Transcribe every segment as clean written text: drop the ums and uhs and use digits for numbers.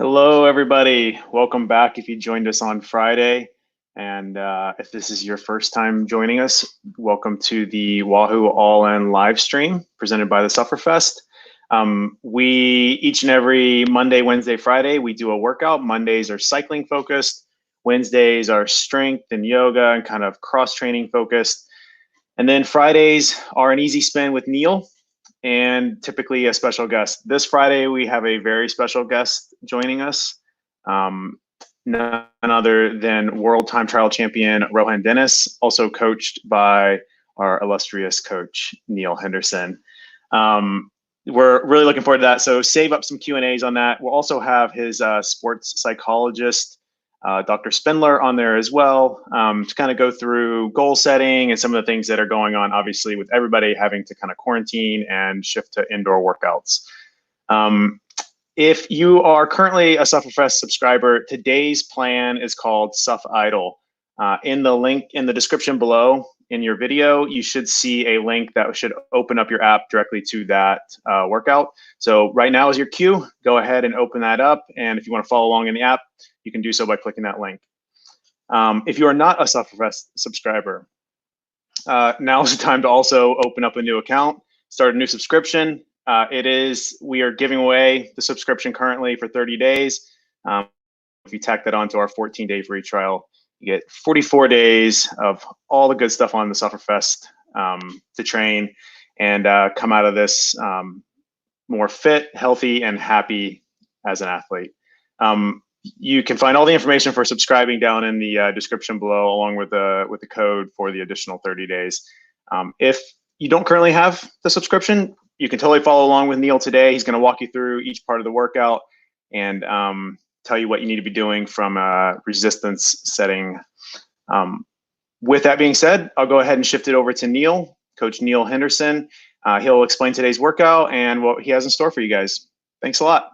Hello, everybody. Welcome back if you joined us on Friday. And if this is your first time joining us, welcome to the Wahoo All-In live stream presented by the Sufferfest. We, each and every Monday, Wednesday, Friday, we do a workout. Mondays are cycling focused. Wednesdays are strength and yoga and kind of cross-training focused. And then Fridays are an easy spin with Neil, and typically a special guest. This Friday, we have a very special guest joining us, none other than world time trial champion Rohan Dennis, also coached by our illustrious coach, Neil Henderson. We're really looking forward to that. So save up some Q&As on that. We'll also have his sports psychologist, Dr. Spindler, on there as well, to kind of go through goal setting and some of the things that are going on, obviously, with everybody having to kind of quarantine and shift to indoor workouts. If you are currently a Sufferfest subscriber, today's plan is called Suf Idol. In the link in the description below in your video, you should see a link that should open up your app directly to that workout. So right now is your cue. Go ahead and open that up. And if you want to follow along in the app, you can do so by clicking that link. If you are not a Sufferfest subscriber, now is the time to also open up a new account, start a new subscription. We are giving away the subscription currently for 30 days. If you tack that onto our 14-day free trial, you get 44 days of all the good stuff on the Sufferfest to train and come out of this more fit, healthy, and happy as an athlete. You can find all the information for subscribing down in the description below, along with the code for the additional 30 days. If you don't currently have the subscription, you can totally follow along with Neil today. He's going to walk you through each part of the workout and tell you what you need to be doing from a resistance setting. With that being said, I'll go ahead and shift it over to Neil, Coach Neil Henderson. He'll explain today's workout and what he has in store for you guys. Thanks a lot.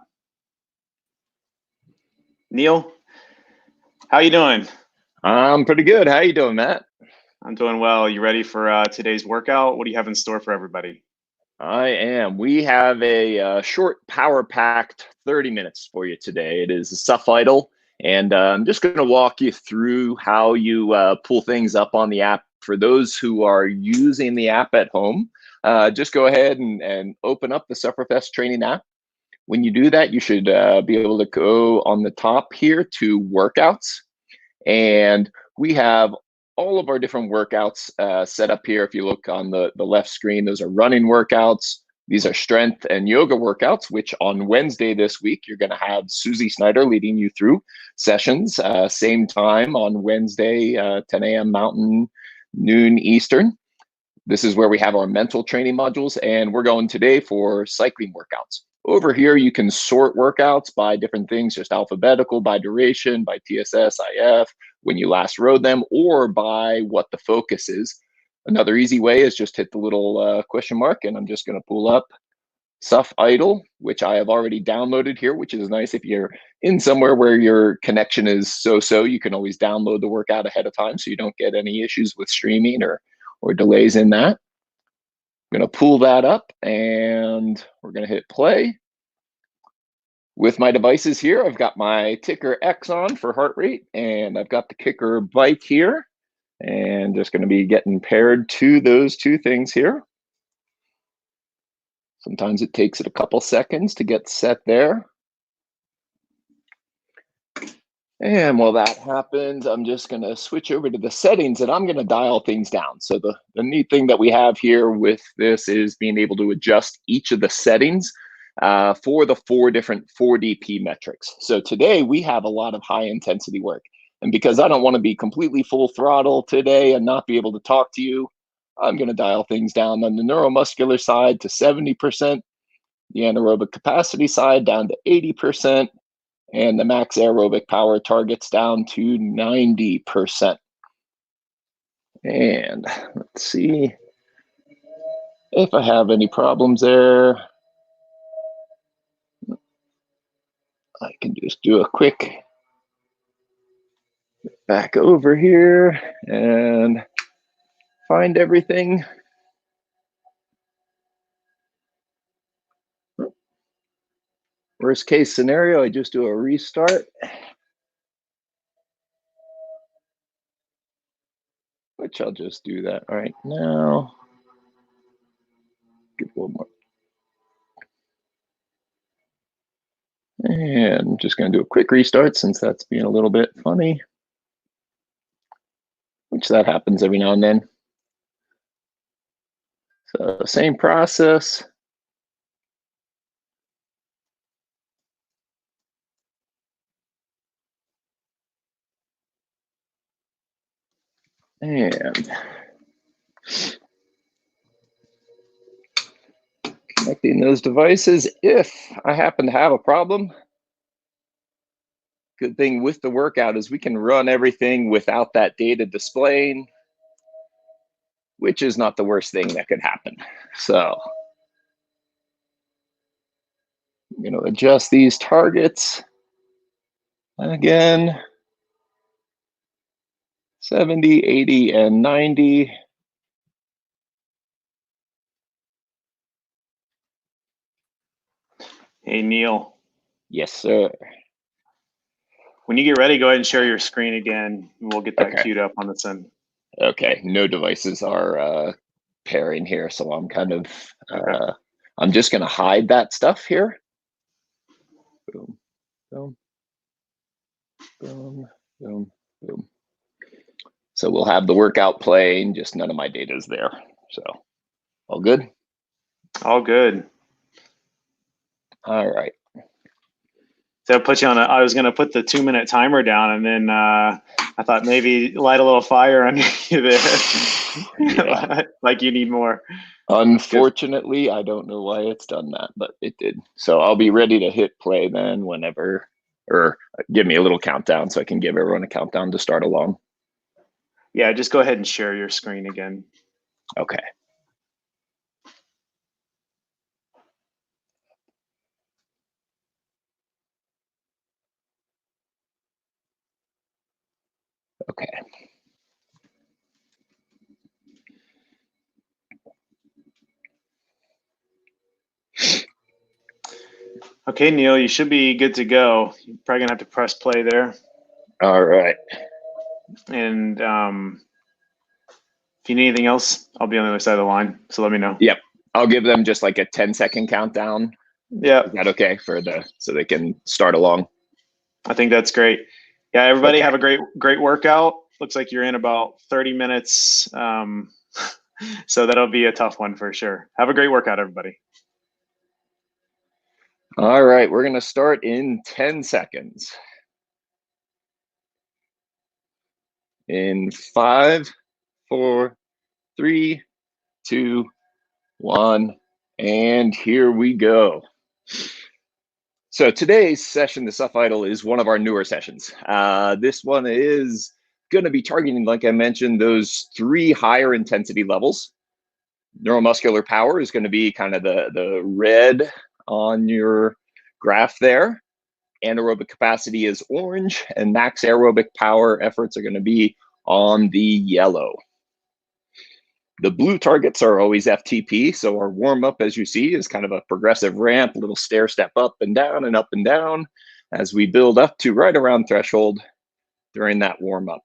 Neil, how you doing? I'm pretty good. How you doing, Matt? I'm doing well. You ready for today's workout? What do you have in store for everybody? I am. We have a short, power-packed 30 minutes for you today. It is a Suf Idol, and I'm just going to walk you through how you pull things up on the app. For those who are using the app at home, just go ahead and open up the Sufferfest training app. When you do that, you should be able to go on the top here to workouts. And we have all of our different workouts set up here. If you look on the left screen, those are running workouts. These are strength and yoga workouts, which on Wednesday this week, you're going to have Susie Snyder leading you through sessions. Same time on Wednesday, 10 a.m. Mountain, noon Eastern. This is where we have our mental training modules, and we're going today for cycling workouts. Over here, you can sort workouts by different things, just alphabetical, by duration, by TSS, IF, when you last rode them, or by what the focus is. Another easy way is just hit the little question mark, and I'm just going to pull up Suf Idol, which I have already downloaded here, which is nice. If you're in somewhere where your connection is so-so, you can always download the workout ahead of time so you don't get any issues with streaming or delays in that. I'm going to pull that up and we're going to hit play. With my devices here, I've got my ticker X on for heart rate, and I've got the kicker bike here, and just going to be getting paired to those two things here. Sometimes it takes it a couple seconds to get set there. And while that happens, I'm just going to switch over to the settings, and I'm going to dial things down. So the neat thing that we have here with this is being able to adjust each of the settings for the 4 different 4DP metrics. So today we have a lot of high intensity work. And because I don't want to be completely full throttle today and not be able to talk to you, I'm going to dial things down on the neuromuscular side to 70%, the anaerobic capacity side down to 80%, and the max aerobic power targets down to 90%. And let's see if I have any problems there. I can just do a quick back over here and find everything. Worst case scenario, I just do a restart. Which I'll just do that right now. Give one more. And I'm just going to do a quick restart since that's being a little bit funny, which that happens every now and then. So same process. And connecting those devices if I happen to have a problem. Good thing with the workout is we can run everything without that data displaying, which is not the worst thing that could happen. So I'm going to adjust these targets. Again, 70, 80, and 90. Hey, Neil. Yes, sir. When you get ready, go ahead and share your screen again. We'll get that Okay. queued up on this end. Okay, no devices are pairing here, so I'm kind of, Okay. I'm just going to hide that stuff here. Boom, boom, boom, boom, boom. So we'll have the workout playing, just none of my data is there. So all good? All good. All right. So put you on I was going to put the 2-minute timer down, and then I thought maybe light a little fire under you there. Yeah. Like you need more. Unfortunately, I don't know why it's done that, but it did. So I'll be ready to hit play then whenever, or give me a little countdown so I can give everyone a countdown to start along. Yeah, just go ahead and share your screen again. Okay. Okay. Okay, Neil, you should be good to go. You're probably gonna have to press play there. All right. And if you need anything else, I'll be on the other side of the line. So let me know. Yep. I'll give them just like a 10-second countdown. Yeah. Is that okay for so they can start along? I think that's great. Yeah, everybody Okay. have a great workout. Looks like you're in about 30 minutes. So that'll be a tough one for sure. Have a great workout, everybody. All right, we're gonna start in 10 seconds. In 5, 4, 3, 2, 1, and here we go. So today's session, the Suf Idol, is one of our newer sessions. This one is going to be targeting, like I mentioned, those 3 higher intensity levels. Neuromuscular power is going to be kind of the red on your graph there. Anaerobic capacity is orange, and max aerobic power efforts are going to be on the yellow. The blue targets are always FTP, so our warm-up, as you see, is kind of a progressive ramp, a little stair step up and down as we build up to right around threshold during that warm-up.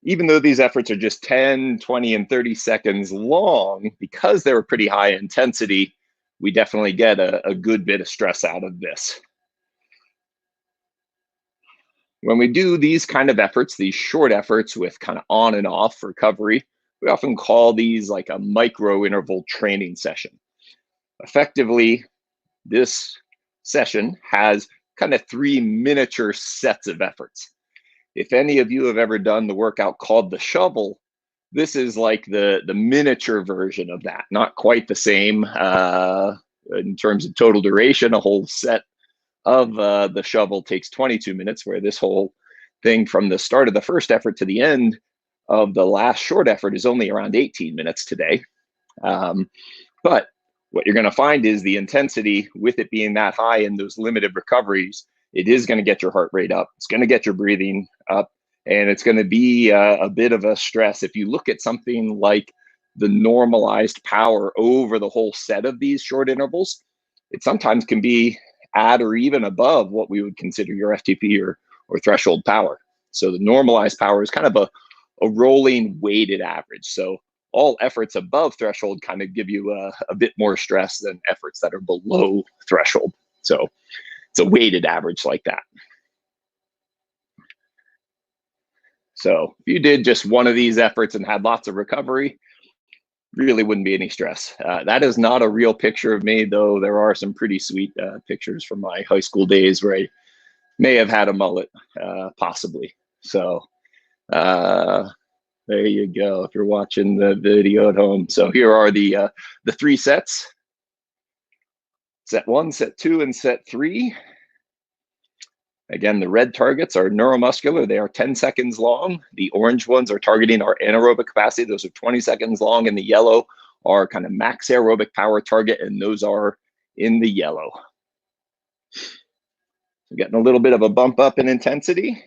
Even though these efforts are just 10, 20, and 30 seconds long, because they're a pretty high intensity, we definitely get a good bit of stress out of this. When we do these kind of efforts, these short efforts with kind of on and off recovery, we often call these like a micro interval training session. Effectively, this session has kind of 3 miniature sets of efforts. If any of you have ever done the workout called the shovel, this is like the miniature version of that. Not quite the same in terms of total duration. A whole set of the shovel takes 22 minutes, where this whole thing from the start of the first effort to the end of the last short effort is only around 18 minutes today. But what you're going to find is the intensity, with it being that high in those limited recoveries, it is going to get your heart rate up. It's going to get your breathing up, and it's going to be a bit of a stress. If you look at something like the normalized power over the whole set of these short intervals, it sometimes can be at or even above what we would consider your FTP or threshold power. So the normalized power is kind of a rolling weighted average. So all efforts above threshold kind of give you a bit more stress than efforts that are below threshold. So it's a weighted average like that. So if you did just one of these efforts and had lots of recovery, really wouldn't be any stress. That is not a real picture of me, though there are some pretty sweet pictures from my high school days where I may have had a mullet, possibly. So there you go, if you're watching the video at home. So here are the 3 sets. Set 1, set 2, and set 3. Again, the red targets are neuromuscular. They are 10 seconds long. The orange ones are targeting our anaerobic capacity. Those are 20 seconds long. And the yellow are kind of max aerobic power target, and those are in the yellow. So getting a little bit of a bump up in intensity.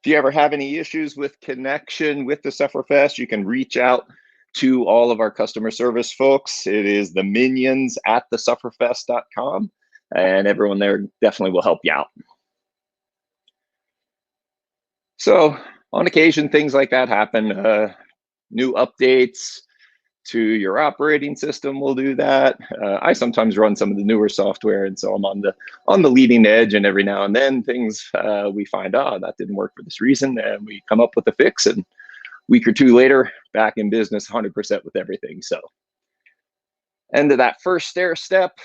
If you ever have any issues with connection with the Sufferfest, you can reach out to all of our customer service folks. It is the minions at thesufferfest.com, and everyone there definitely will help you out. So on occasion, things like that happen. New updates to your operating system will do that. I sometimes run some of the newer software, and so I'm on the leading edge, and every now and then things we find, that didn't work for this reason, and we come up with a fix, and a week or 2 later, back in business 100% with everything. So end of that first stair step,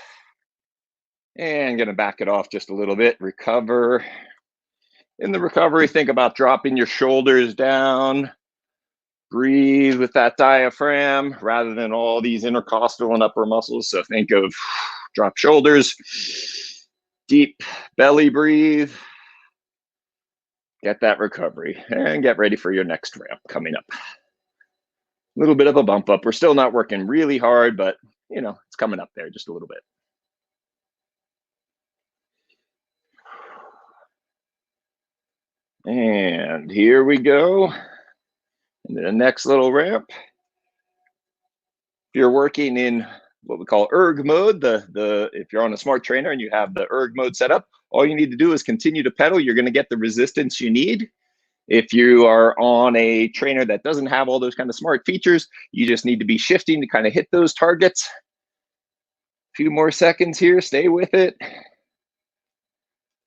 and gonna back it off just a little bit, recover. In the recovery, think about dropping your shoulders down. Breathe with that diaphragm rather than all these intercostal and upper muscles. So think of drop shoulders, deep belly breathe, get that recovery, and get ready for your next ramp coming up. A little bit of a bump up. We're still not working really hard, but you know, it's coming up there just a little bit. And here we go. And the next little ramp. If you're working in what we call erg mode, if you're on a smart trainer and you have the erg mode set up, all you need to do is continue to pedal. You're going to get the resistance you need. If you are on a trainer that doesn't have all those kind of smart features, you just need to be shifting to kind of hit those targets. A few more seconds here. Stay with it.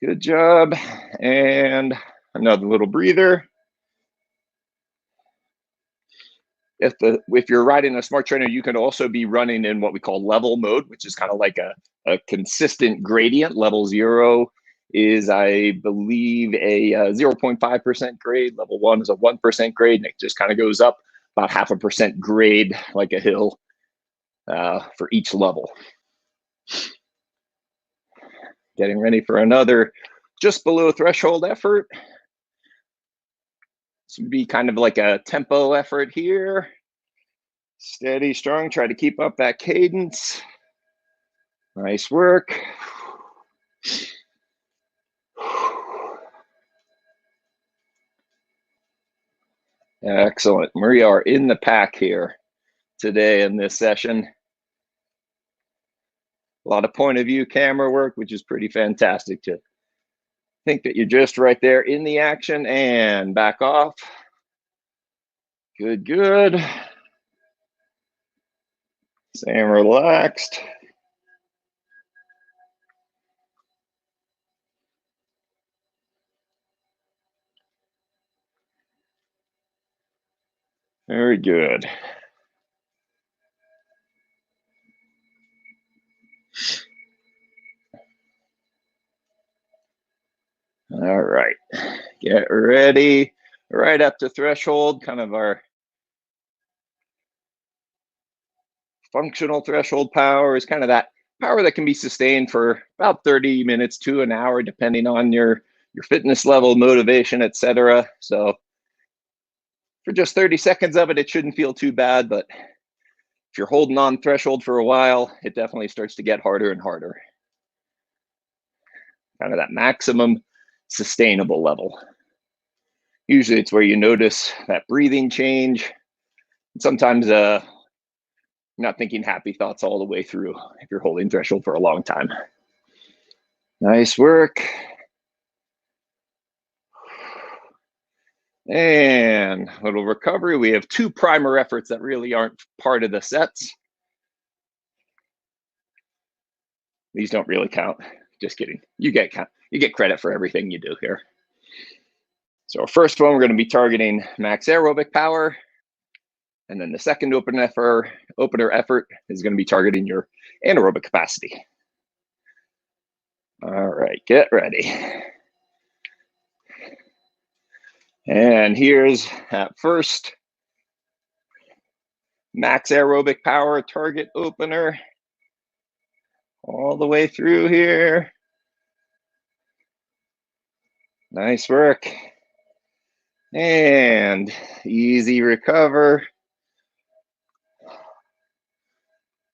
Good job. And another little breather. If you're riding a smart trainer, you can also be running in what we call level mode, which is kind of like a consistent gradient. Level 0 is, I believe, a 0.5% grade. Level 1 is a 1% grade, and it just kind of goes up about 0.5% grade, like a hill, for each level. Getting ready for another just below threshold effort. This would be kind of like a tempo effort here. Steady, strong, try to keep up that cadence. Nice work. Excellent. We are in the pack here today in this session. A lot of point of view camera work, which is pretty fantastic to think that you're just right there in the action, and back off. Good, good. Staying relaxed. Very good. All right, get ready. Right up to threshold, kind of our functional threshold power is kind of that power that can be sustained for about 30 minutes to an hour, depending on your fitness level, motivation, etc. So for just 30 seconds of it, it shouldn't feel too bad, but if you're holding on threshold for a while, it definitely starts to get harder and harder. Kind of that maximum sustainable level. Usually it's where you notice that breathing change, Sometimes not thinking happy thoughts all the way through if you're holding threshold for a long time. Nice work. And a little recovery. We have 2 primer efforts that really aren't part of the sets. These don't really count. Just kidding. You get credit for everything you do here. So our first one, we're going to be targeting max aerobic power. And then the second opener effort is going to be targeting your anaerobic capacity. All right, get ready. And here's that first max aerobic power target opener. All the way through here. Nice work. And easy recover.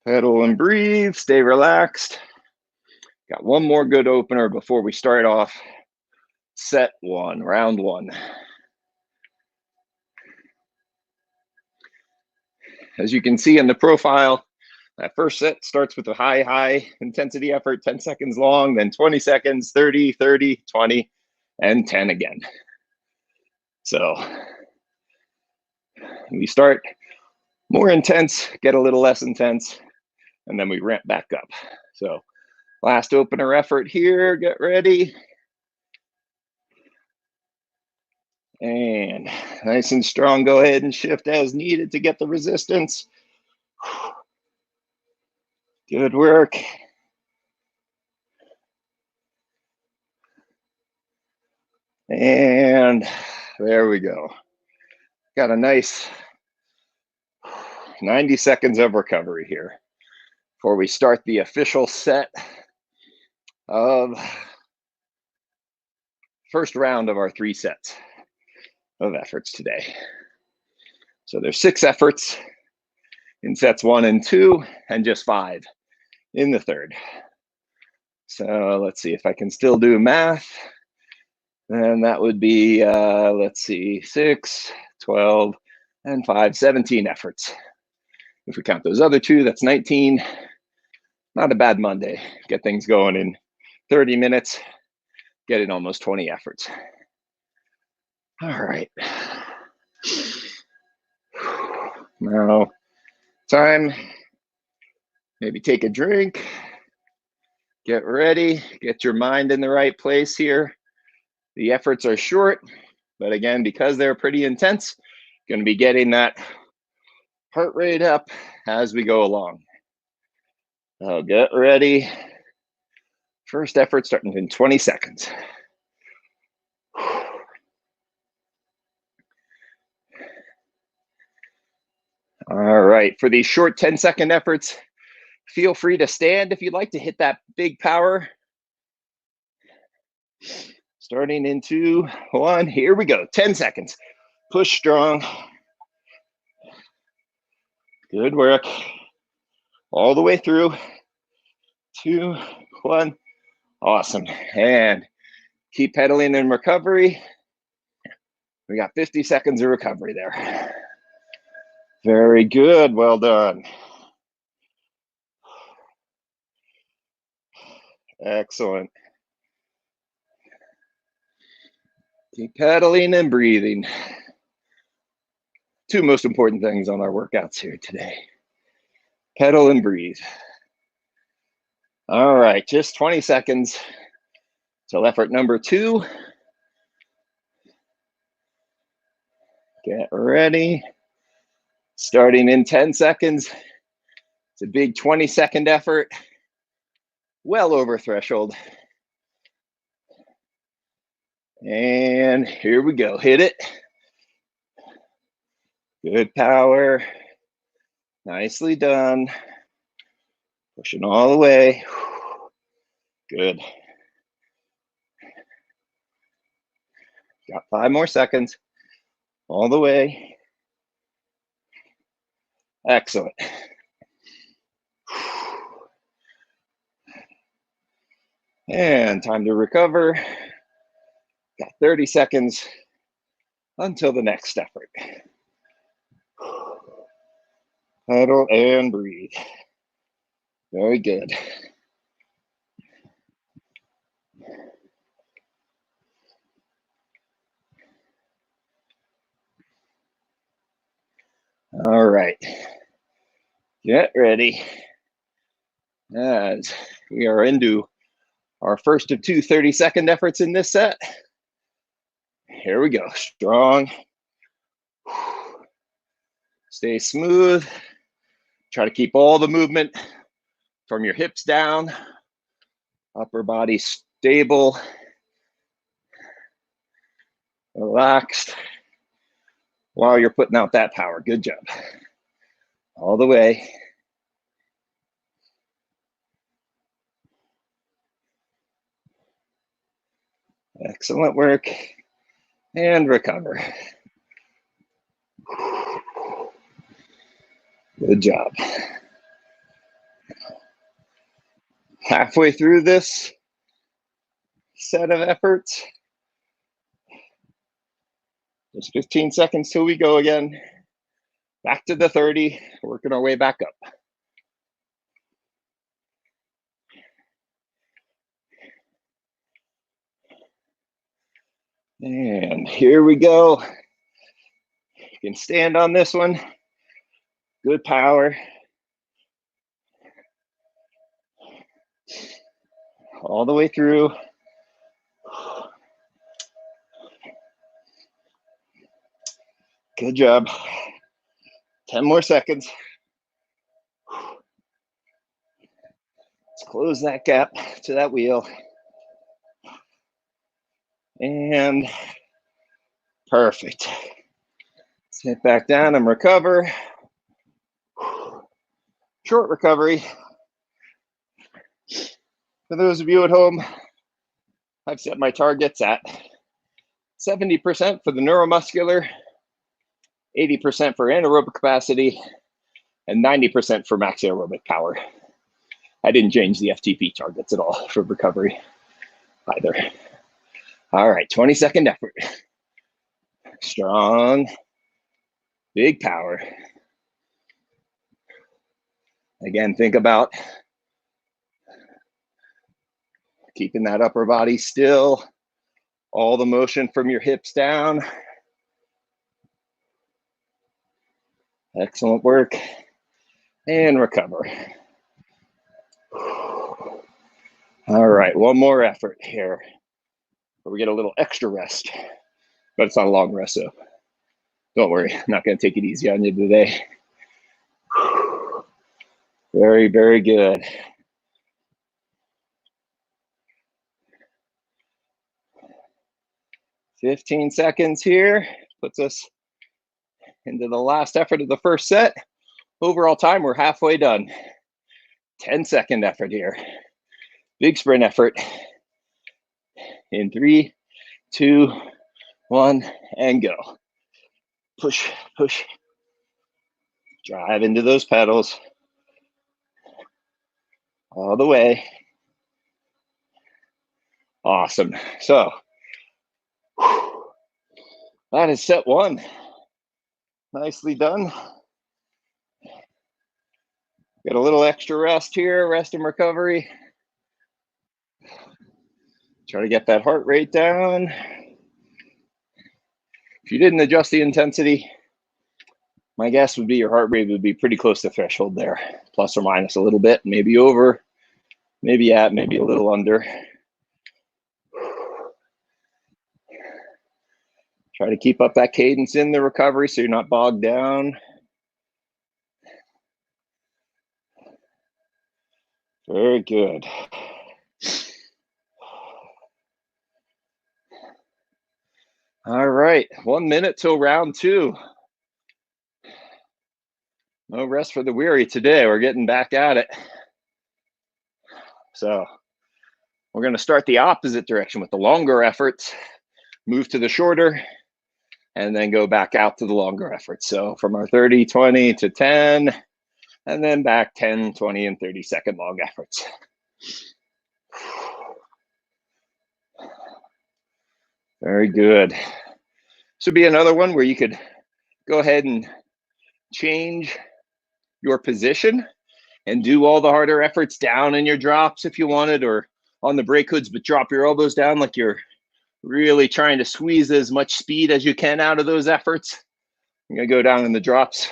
Pedal and breathe, stay relaxed. Got one more good opener before we start off set 1, round 1. As you can see in the profile, that first set starts with a high intensity effort, 10 seconds long, then 20 seconds, 30, 30, 20, and 10 again. So we start more intense, get a little less intense, and then we ramp back up. So last opener effort here, get ready. And nice and strong, go ahead and shift as needed to get the resistance. Good work. And there we go. Got a nice 90 seconds of recovery here before we start the official set of first round of our 3 sets of efforts today. So there's 6 efforts in sets 1 and 2, and just 5 in the third. So let's see if I can still do math. And that would be, let's see, 6, 12, and 5, 17 efforts. If we count those other 2, that's 19. Not a bad Monday. Get things going in 30 minutes, get in almost 20 efforts. All right. Now, time, maybe take a drink, get ready, get your mind in the right place here. The efforts are short, but again, because they're pretty intense, going to be getting that heart rate up as we go along. So get ready. First effort starting in 20 seconds. All right, for these short 10-second efforts, feel free to stand if you'd like to hit that big power. Starting in 2, 1, here we go, 10 seconds. Push strong. Good work. All the way through. 2, 1, awesome. And keep pedaling in recovery. We got 50 seconds of recovery there. Very good, well done. Excellent. Keep pedaling and breathing. 2 most important things on our workouts here today. Pedal and breathe. All right, just 20 seconds till effort number 2. Get ready. Starting in 10 seconds. It's a big 20-second effort. Well over threshold. And here we go, hit it. Good power, nicely done. Pushing all the way, good. Got 5 more seconds, all the way. Excellent. And time to recover. Got 30 seconds until the next effort. Idle and breathe. Very good. All right. Get ready. As we are into our first of two 30-second efforts in this set. Here we go. Strong. Stay smooth. Try to keep all the movement from your hips down. Upper body stable. Relaxed. While you're putting out that power. Good job. All the way. Excellent work. And recover. Good job. Halfway through this set of efforts. Just 15 seconds till we go again. Back to the 30, working our way back up. And here we go. You can stand on this one. Good power. All the way through. Good job. 10 more seconds. Let's close that gap to that wheel. And perfect. Sit back down and recover. Short recovery. For those of you at home, I've set my targets at 70% for the neuromuscular, 80% for anaerobic capacity, and 90% for max aerobic power. I didn't change the FTP targets at all for recovery either. All right, 20-second effort. Strong, big power. Again, think about keeping that upper body still, all the motion from your hips down. Excellent work. And recover. All right, one more effort here where we get a little extra rest, but it's not a long rest, so don't worry, I'm not going to take it easy on you today. Very, very good. "15 seconds here puts us into the last effort of the first set. Overall time, we're halfway done. 10-second effort here. Big sprint effort. In 3, 2, 1, and go. Push, push. Drive into those pedals. All the way. Awesome. So, that is set one. Nicely done. Get a little extra rest here, rest and recovery. Try to get that heart rate down. If you didn't adjust the intensity, my guess would be your heart rate would be pretty close to threshold there, plus or minus a little bit, maybe over, maybe at, maybe a little under. Try to keep up that cadence in the recovery so you're not bogged down. Very good. All right, 1 minute till round two. No rest for the weary today. We're getting back at it. So we're going to start the opposite direction with the longer efforts, move to the shorter, and then go back out to the longer efforts. So from our 30, 20 to 10, and then back 10, 20, and 30-second long efforts. Very good. This would be another one where you could go ahead and change your position and do all the harder efforts down in your drops if you wanted, or on the brake hoods, but drop your elbows down like you're really trying to squeeze as much speed as you can out of those efforts. I'm gonna go down in the drops,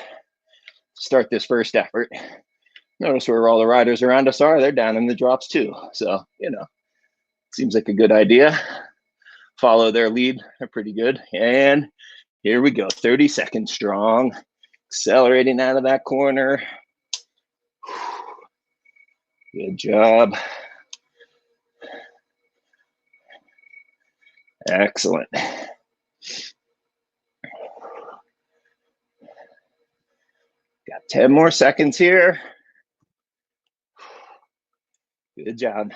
start this first effort. Notice where all the riders around us are, they're down in the drops too. So, seems like a good idea. Follow their lead, they're pretty good. And here we go, 30 seconds strong. Accelerating out of that corner. Good job. Excellent. Got 10 more seconds here. Good job.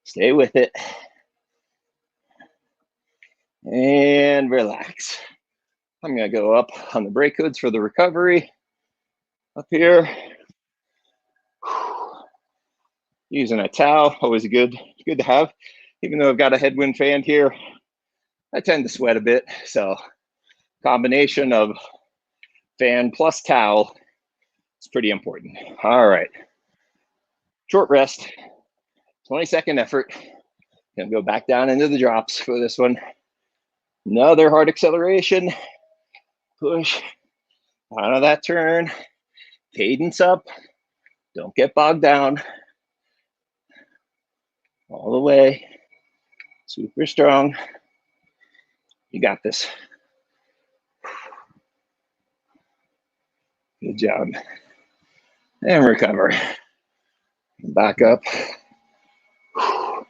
Stay with it. And relax. I'm gonna go up on the brake hoods for the recovery. Up here. Using a towel, always good to have. Even though I've got a headwind fan here, I tend to sweat a bit. So combination of fan plus towel is pretty important. All right. Short rest, 20-second effort. Gonna go back down into the drops for this one. Another hard acceleration. Push out of that turn. Cadence up. Don't get bogged down. All the way. Super strong. You got this. Good job. And recover. Back up.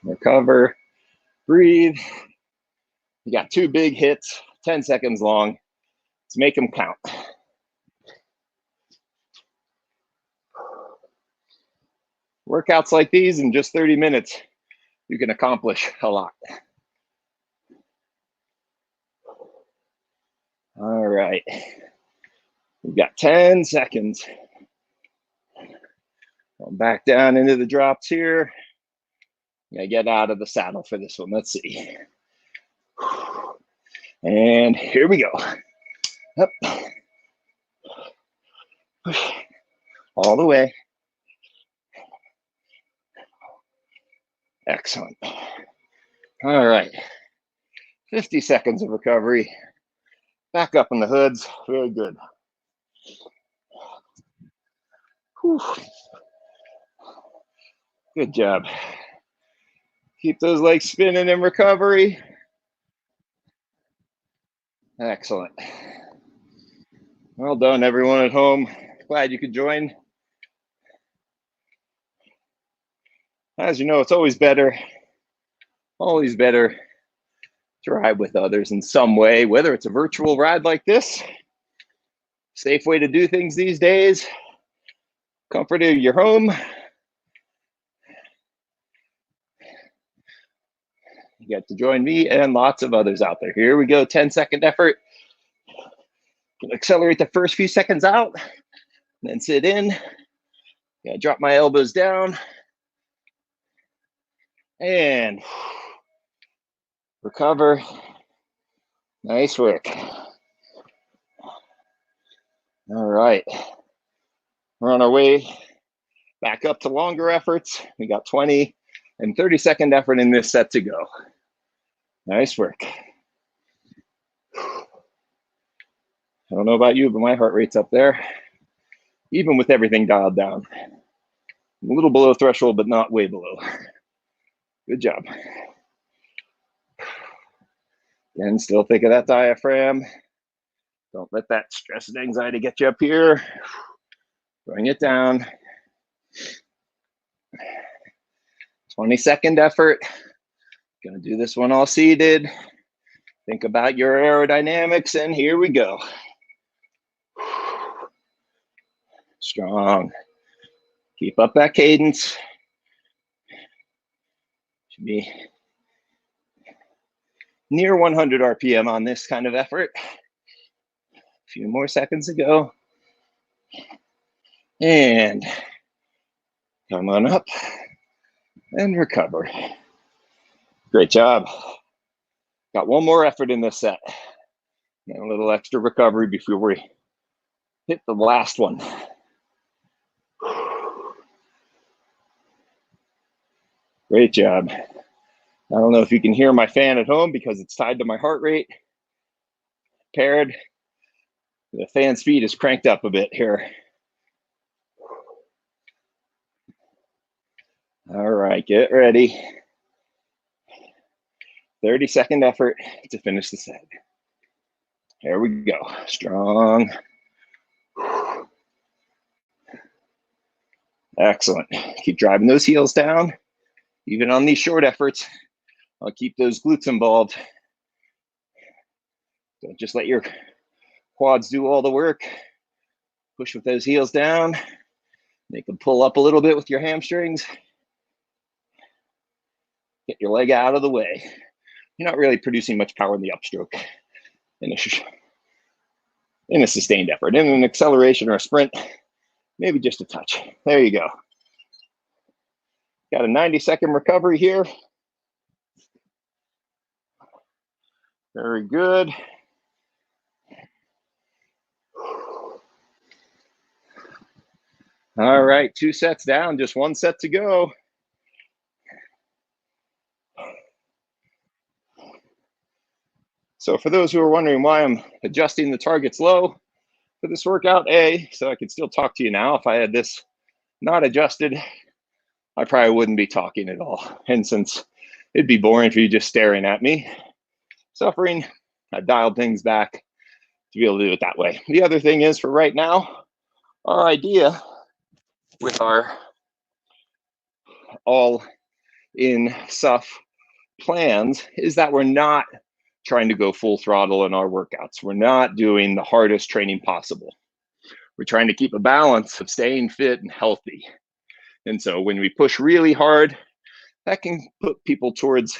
Recover. Breathe. You got 2 big hits, 10 seconds long. Let's make them count. Workouts like these in just 30 minutes, you can accomplish a lot. All right. We've got 10 seconds. Going back down into the drops here. I'm gonna get out of the saddle for this one. Let's see. And here we go. Up. All the way. Excellent. All right. 50 seconds of recovery. Back up on the hoods. Very good. Whew. Good job. Keep those legs spinning in recovery. Excellent. Well done, everyone at home. Glad you could join. As you know, it's always better to ride with others in some way, whether it's a virtual ride like this, safe way to do things these days, comfort of your home. You get to join me and lots of others out there. Here we go, 10-second effort. Gonna accelerate the first few seconds out, and then sit in. Gonna drop my elbows down. And recover. Nice work. All right. We're on our way back up to longer efforts. We got 20 and 30-second effort in this set to go. Nice work. I don't know about you, but my heart rate's up there, even with everything dialed down. A little below threshold, but not way below. Good job. And still think of that diaphragm. Don't let that stress and anxiety get you up here. Bring it down. 20-second effort. Gonna do this one all seated. Think about your aerodynamics, and here we go. Strong. Keep up that cadence. Should be near 100 RPM on this kind of effort. A few more seconds to go. And come on up and recover. Great job. Got one more effort in this set. And a little extra recovery before we hit the last one. Great job. I don't know if you can hear my fan at home because it's tied to my heart rate. Paired. The fan speed is cranked up a bit here. All right, get ready. 30-second effort to finish the set. Here we go. Strong. Excellent. Keep driving those heels down. Even on these short efforts, I'll keep those glutes involved. Don't just let your quads do all the work. Push with those heels down. Make them pull up a little bit with your hamstrings. Get your leg out of the way. You're not really producing much power in the upstroke in a sustained effort. In an acceleration or a sprint, maybe just a touch. There you go. Got a 90-second recovery here. Very good. All right, 2 sets down, just 1 set to go. So for those who are wondering why I'm adjusting the targets low for this workout, so I could still talk to you now. If I had this not adjusted, I probably wouldn't be talking at all. And since it'd be boring for you just staring at me, suffering, I dialed things back to be able to do it that way. The other thing is, for right now, our idea with our all in Suf plans is that we're not trying to go full throttle in our workouts. We're not doing the hardest training possible. We're trying to keep a balance of staying fit and healthy. And so when we push really hard, that can put people towards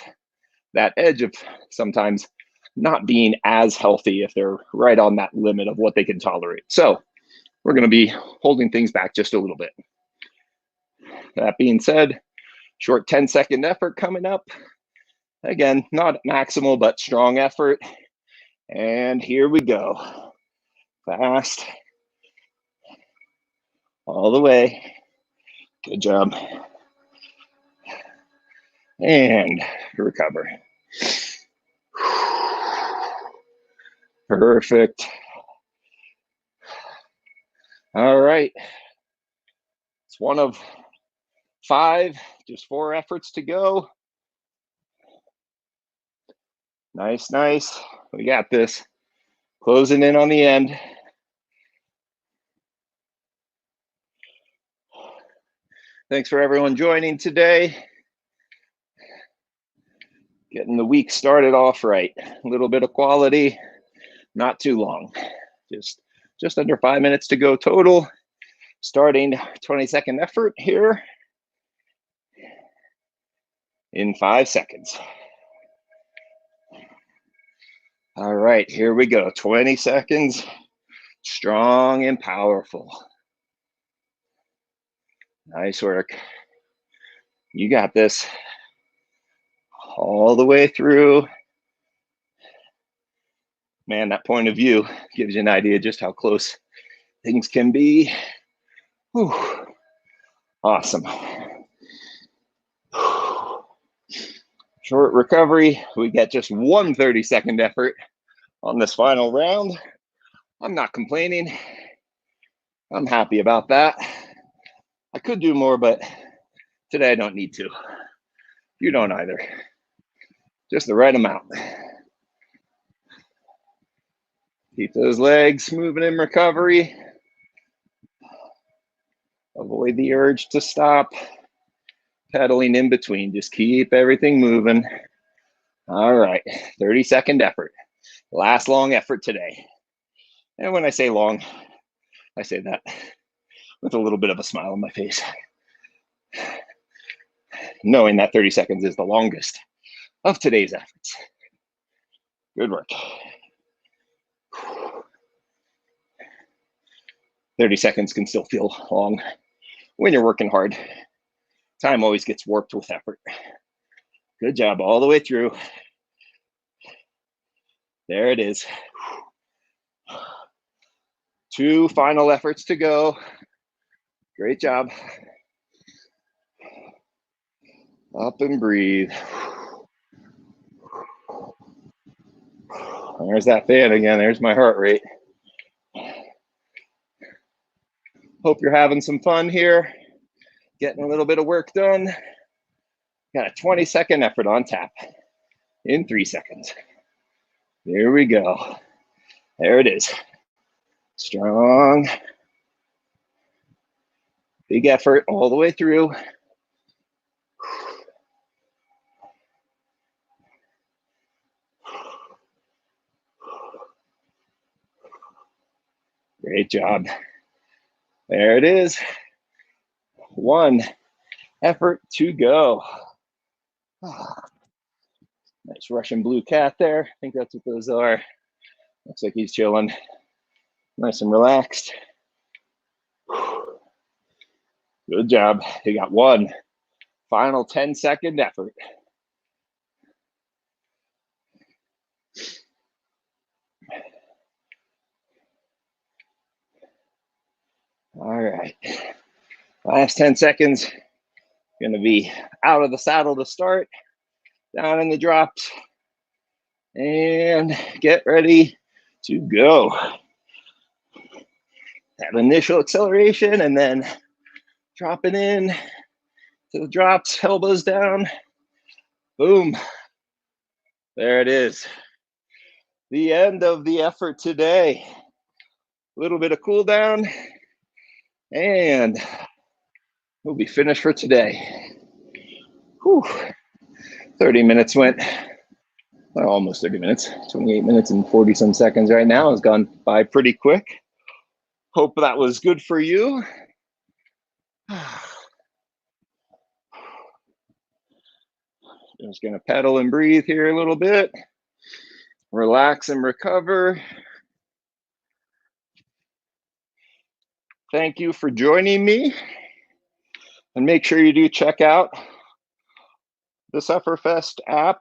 that edge of sometimes not being as healthy if they're right on that limit of what they can tolerate. So we're going to be holding things back just a little bit. That being said, short 10-second effort coming up. Again, not maximal, but strong effort. And here we go. Fast. All the way. Good job. And recover. Perfect. All right. It's 1 of 5, just 4 efforts to go. Nice, nice. We got this. Closing in on the end. Thanks for everyone joining today. Getting the week started off right. A little bit of quality, not too long. Just under 5 minutes to go total. Starting 20-second effort here in 5 seconds. All right, here we go. 20 seconds. Strong and powerful. Nice work. You got this. All the way through. Man, that point of view gives you an idea just how close things can be. Whew. Awesome. Short recovery. We get just 1 30-second effort on this final round. I'm not complaining. I'm happy about that. I could do more, but today I don't need to. You don't either. Just the right amount. Keep those legs moving in recovery. Avoid the urge to stop. Pedaling in between. Just keep everything moving. All right, 30-second effort. Last long effort today. And when I say long, I say that with a little bit of a smile on my face. Knowing that 30 seconds is the longest of today's efforts. Good work. 30 seconds can still feel long when you're working hard. Time always gets warped with effort. Good job all the way through. There it is. 2 final efforts to go. Great job. Up and breathe. There's that fan again. There's my heart rate. Hope you're having some fun here. Getting a little bit of work done. Got a 20-second effort on tap in 3 seconds. Here we go. There it is. Strong. Big effort all the way through. Great job. There it is. 1 effort to go. Nice Russian blue cat there. I think that's what those are. Looks like he's chilling. Nice and relaxed. Good job. You got 1 final 10-second effort. All right. Last 10 seconds. Going to be out of the saddle to start. Down in the drops. And get ready to go. That initial acceleration and then dropping in to the drops, elbows down. Boom. There it is. The end of the effort today. A little bit of cool down and we'll be finished for today. Whew. 30 minutes went, well, almost 30 minutes, 28 minutes and 40 some seconds right now. Has gone by pretty quick. Hope that was good for you. Just gonna pedal and breathe here a little bit. Relax and recover. Thank you for joining me. And make sure you do check out the Sufferfest app.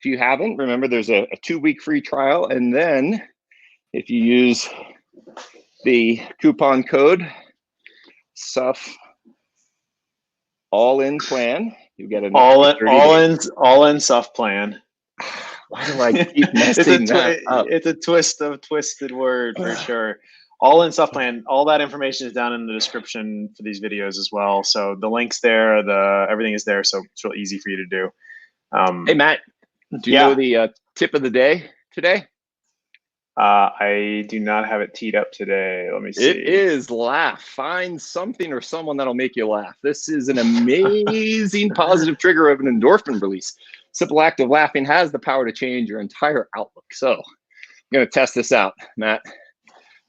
If you haven't, remember there's a 2-week free trial. And then if you use the coupon code SUF all-in plan, you get an all-in Suf plan. Why do I keep messing that up? It's a twist of twisted word for sure. All-in Suf plan. All that information is down in the description for these videos as well. So the links there, everything is there. So it's real easy for you to do. Hey Matt, do you know the tip of the day today? I do not have it teed up today. Let me see. It is laugh. Find something or someone that'll make you laugh. This is an amazing positive trigger of an endorphin release. Simple act of laughing has the power to change your entire outlook. So I'm going to test this out, Matt.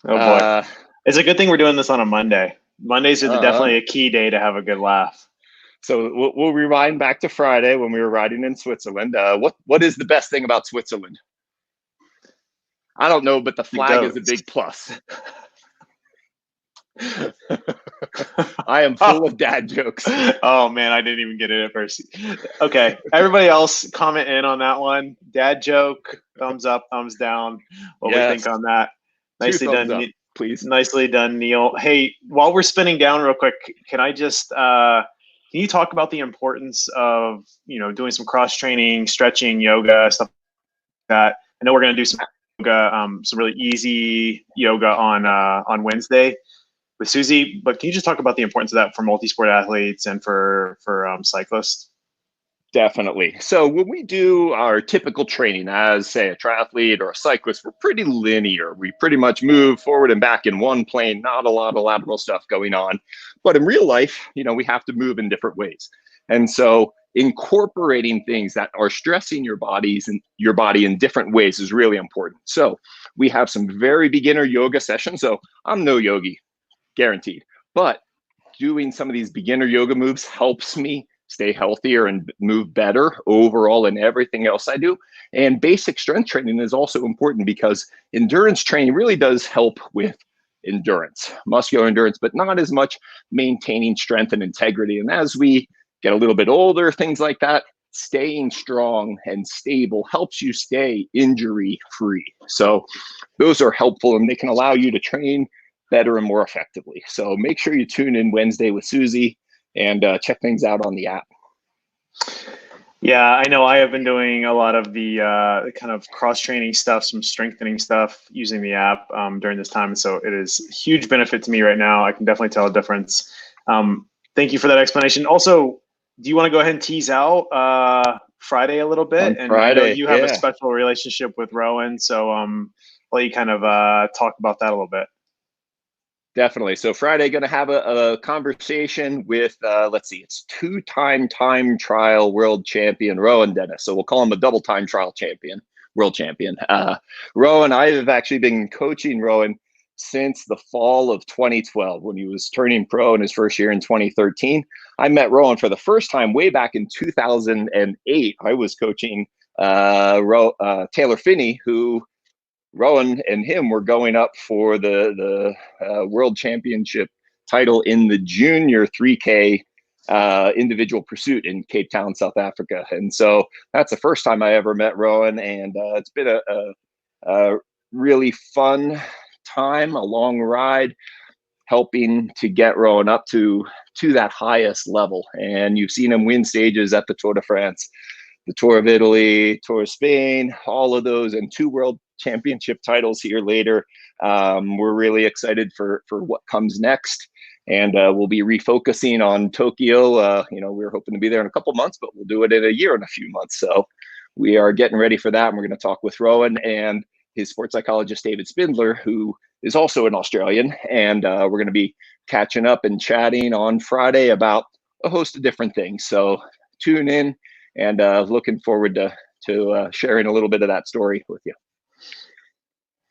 Oh boy. It's a good thing we're doing this on a Monday. Mondays are definitely a key day to have a good laugh. So we'll rewind back to Friday when we were riding in Switzerland. What is the best thing about Switzerland? I don't know, but the flag is a big plus. I am full of dad jokes. Oh man, I didn't even get it at first. Okay, everybody else comment in on that one. Dad joke, thumbs up, thumbs down. What we think on that? Nicely done, up, please. Nicely done, Neil. Hey, while we're spinning down real quick, can I just can you talk about the importance of doing some cross training, stretching, yoga, stuff like that? I know we're going to do some yoga, some really easy yoga on Wednesday with Susie, but can you just talk about the importance of that for multi-sport athletes and for cyclists? Definitely. So when we do our typical training as, say, a triathlete or a cyclist, we're pretty linear. We pretty much move forward and back in one plane, not a lot of lateral stuff going on. But in real life, we have to move in different ways. And so incorporating things that are stressing your body in different ways is really important. So we have some very beginner yoga sessions. So I'm no yogi, guaranteed. But doing some of these beginner yoga moves helps me stay healthier and move better overall in everything else I do. And basic strength training is also important because endurance training really does help with endurance, muscular endurance, but not as much maintaining strength and integrity. And as we get a little bit older, things like that, staying strong and stable helps you stay injury free. So those are helpful and they can allow you to train better and more effectively. So make sure you tune in Wednesday with Susie and check things out on the app. Yeah, I know I have been doing a lot of the kind of cross-training stuff, some strengthening stuff using the app during this time. And so it is a huge benefit to me right now. I can definitely tell a difference. Thank you for that explanation. Also, do you want to go ahead and tease out Friday a little bit? On And I know Friday, you have a yeah. special relationship with Rowan, so let you kind of talk about that a little bit. Definitely. So Friday, going to have a conversation with, let's see, it's two-time time trial world champion Rowan Dennis. So we'll call him a double time trial champion, world champion. Rowan, I have actually been coaching Rowan since the fall of 2012 when he was turning pro in his first year in 2013. I met Rowan for the first time way back in 2008. I was coaching Taylor Finney, who Rowan and him were going up for the world championship title in the junior 3K individual pursuit in Cape Town, South Africa. And so that's the first time I ever met Rowan. And it's been a really fun time, a long ride, helping to get Rowan up to that highest level. And you've seen him win stages at the Tour de France, the Tour of Italy, Tour of Spain, all of those, and 2 world championship titles here later. We're really excited for what comes next. And we'll be refocusing on Tokyo. We're hoping to be there in a couple months, but we'll do it in a year and a few months. So we are getting ready for that. And we're going to talk with Rowan and his sports psychologist, David Spindler, who is also an Australian. And we're going to be catching up and chatting on Friday about a host of different things. So tune in. And looking forward to sharing a little bit of that story with you.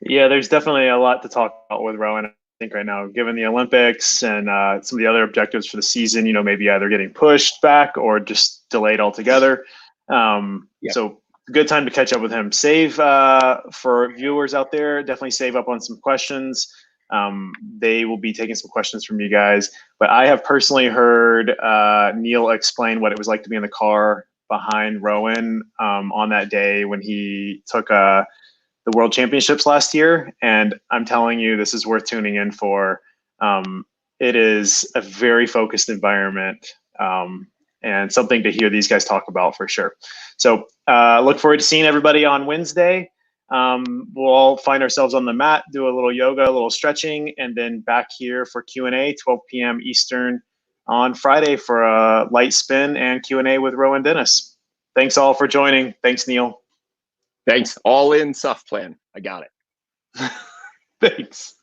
Yeah, there's definitely a lot to talk about with Rowan. I think right now, given the Olympics and some of the other objectives for the season, maybe either getting pushed back or just delayed altogether. So good time to catch up with him. Save for viewers out there, definitely save up on some questions. They will be taking some questions from you guys. But I have personally heard Neil explain what it was like to be in the car behind Rowan on that day when he took the World Championships last year. And I'm telling you, this is worth tuning in for. It is a very focused environment and something to hear these guys talk about for sure. So look forward to seeing everybody on Wednesday. We'll all find ourselves on the mat, do a little yoga, a little stretching, and then back here for Q&A, 12 p.m. Eastern on Friday for a light spin and Q&A with Rowan Dennis. Thanks all for joining. Thanks, Neil. Thanks. All in Suf plan. I got it. Thanks.